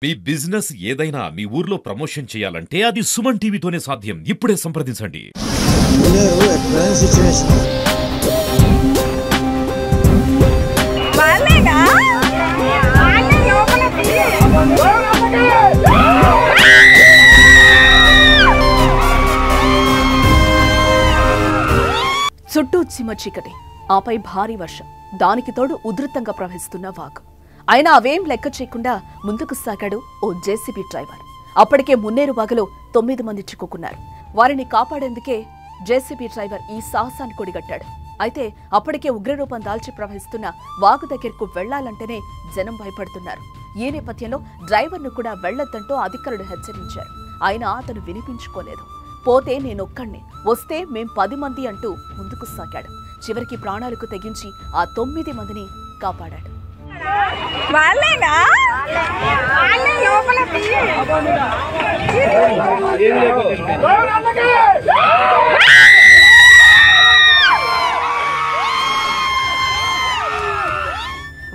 మీ business ఏదైనా మీ ఊర్లో promotion చేయాలంటే అది సుమన్ టీవీతోనే సాధ్యం. ఇప్పుడే సంప్రదించండి. చుట్టూ చిమ్మ చీకటి, ఆపై భారీ వర్షం, దానికి తోడు ఉధృతంగా ప్రవహిస్తున్న వాగు. అయినా అవేం లెక్క చేయకుండా ముందుకు సాగాడు ఓ జేసీబీ డ్రైవర్. అప్పటికే మున్నేరు వాగులో 9 మంది చిక్కుకున్నారు. వారిని కాపాడేందుకే జేసీబీ డ్రైవర్ ఈ సాహసాన్ని కొడిగట్టాడు. అయితే అప్పటికే ఉగ్రరూపం దాల్చి ప్రవహిస్తున్న వాగు దగ్గరకు వెళ్లాలంటేనే జనం భయపడుతున్నారు. ఈ నేపథ్యంలో డ్రైవర్ను కూడా వెళ్లొద్దంటూ అధికారులు హెచ్చరించారు. అయినా అతను వినిపించుకోలేదు. పోతే నేనొక్కడినే, వస్తే మేం 10 మంది అంటూ ముందుకు సాగాడు. చివరికి ప్రాణాలకు తెగించి ఆ 9 మందిని కాపాడాడు.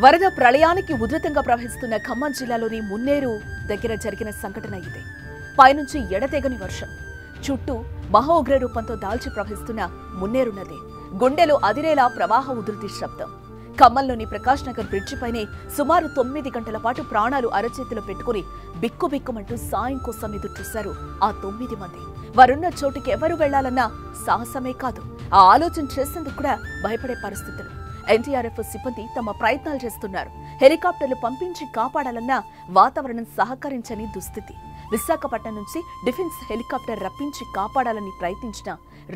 వరద ప్రళయానికి ఉధృతంగా ప్రవహిస్తున్న ఖమ్మం జిల్లాలోని మున్నేరు దగ్గర జరిగిన సంఘటన ఇదే. పైనుంచి ఎడతెగని వర్షం, చుట్టూ మహా ఉగ్ర రూపంతో దాల్చి ప్రవహిస్తున్న మున్నేరు నది, గుండెలు అదిరేలా ప్రవాహ ఉధృతి శబ్దం. ఖమ్మంలోని ప్రకాష్ నగర్ బ్రిడ్జిపైనే సుమారు 9 గంటల పాటు ప్రాణాలు అరచేతిలో పెట్టుకుని బిక్కుబిక్కుమంటూ సాయం కోసం ఎదురు చూశారు ఆ 9 మంది. వారున్న చోటుకి ఎవరు వెళ్లాలన్నా సాహసమే కాదు, ఆ ఆలోచన చేసేందుకు కూడా భయపడే పరిస్థితులు. ఎన్టీఆర్ఎఫ్ సిబ్బంది తమ ప్రయత్నాలు చేస్తున్నారు. హెలికాప్టర్లు పంపించి కాపాడాలన్నా వాతావరణం సహకరించని దుస్థితి. విశాఖపట్నం నుంచి డిఫెన్స్ హెలికాప్టర్ రప్పించి కాపాడాలని ప్రయత్నించిన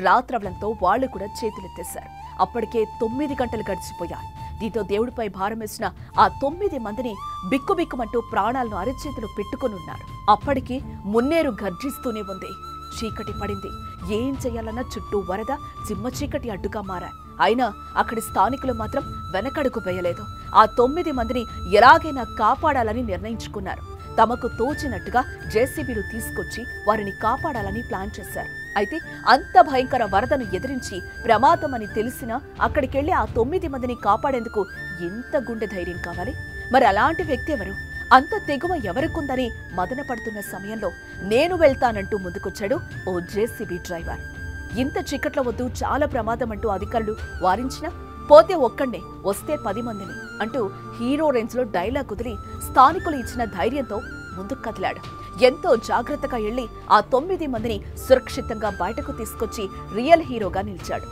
రాత్రవలంతో వాళ్లు కూడా చేతులెత్తేశారు. అప్పటికే 9 గంటలు గడిచిపోయాయి. దీంతో దేవుడిపై భారం వేసిన ఆ 9 మందిని బిక్కుబిక్కుమంటూ ప్రాణాలను అరచేతిలో పెట్టుకునున్నారు. అప్పటికి మున్నేరు గర్జిస్తూనే ఉంది. చీకటి పడింది. ఏం చేయాలన్నా చుట్టూ వరద, చిమ్మ చీకటి అడ్డుగా మారాయి. అయినా అక్కడి స్థానికులు మాత్రం వెనకడుగు వేయలేదు. ఆ 9 మందిని ఎలాగైనా కాపాడాలని నిర్ణయించుకున్నారు. తమకు తోచినట్టుగా జేసీబీలు తీసుకొచ్చి వారిని కాపాడాలని ప్లాన్ చేశారు. అయితే అంత భయంకర వరదను ఎదిరించి ప్రమాదమని తెలిసినా అక్కడికెళ్లి ఆ 9 మందిని కాపాడేందుకు ఎంత గుండె ధైర్యం కావాలి? మరి అలాంటి వ్యక్తి ఎవరు? అంత తెగువ ఎవరికుందని మదన పడుతున్న సమయంలో నేను వెళ్తానంటూ ముందుకొచ్చాడు ఓ జేసీబీ డ్రైవర్. ఇంత చీకట్లో వద్దు, చాలా ప్రమాదం అంటూ అధికారులు వారించినా పోతే ఒక్కడే, వస్తే 10 మందిని అంటూ హీరో రేంజ్ లో డైలాగ్ కుదిరి స్థానికులు ఇచ్చిన ధైర్యంతో ముందుకు కదిలాడు. ఎంతో జాగ్రత్తగా వెళ్లి ఆ 9 మందిని సురక్షితంగా బయటకు తీసుకొచ్చి రియల్ హీరోగా నిలిచాడు.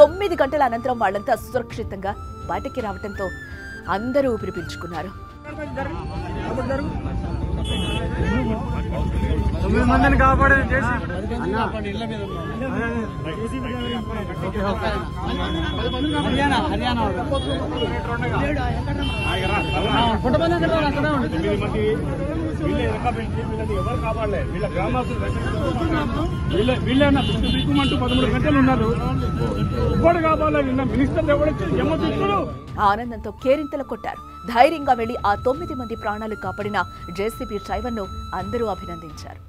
9 గంటల అనంతరం వాళ్లంతా సురక్షితంగా బయటకి రావడంతో అందరూ ఊపిరి పీల్చుకున్నారు. 9 మందిని కాపాడే చేసి ఎవరు కాపాడలే. వీళ్ళ గ్రామస్తులు వీళ్ళైనా దిక్కుమంటూ 13 గంటలు ఉన్నారు. ఇప్పుడు కాపాడలే. వీళ్ళ మినిస్టర్ ఎవరు ఆనందంతో కేరింతలు కొట్టారు. ధైర్యంగా వెళ్లి ఆ 9 మంది ప్రాణాలు కాపాడిన జేసీబీ డ్రైవర్ను అందరూ అభినందించారు.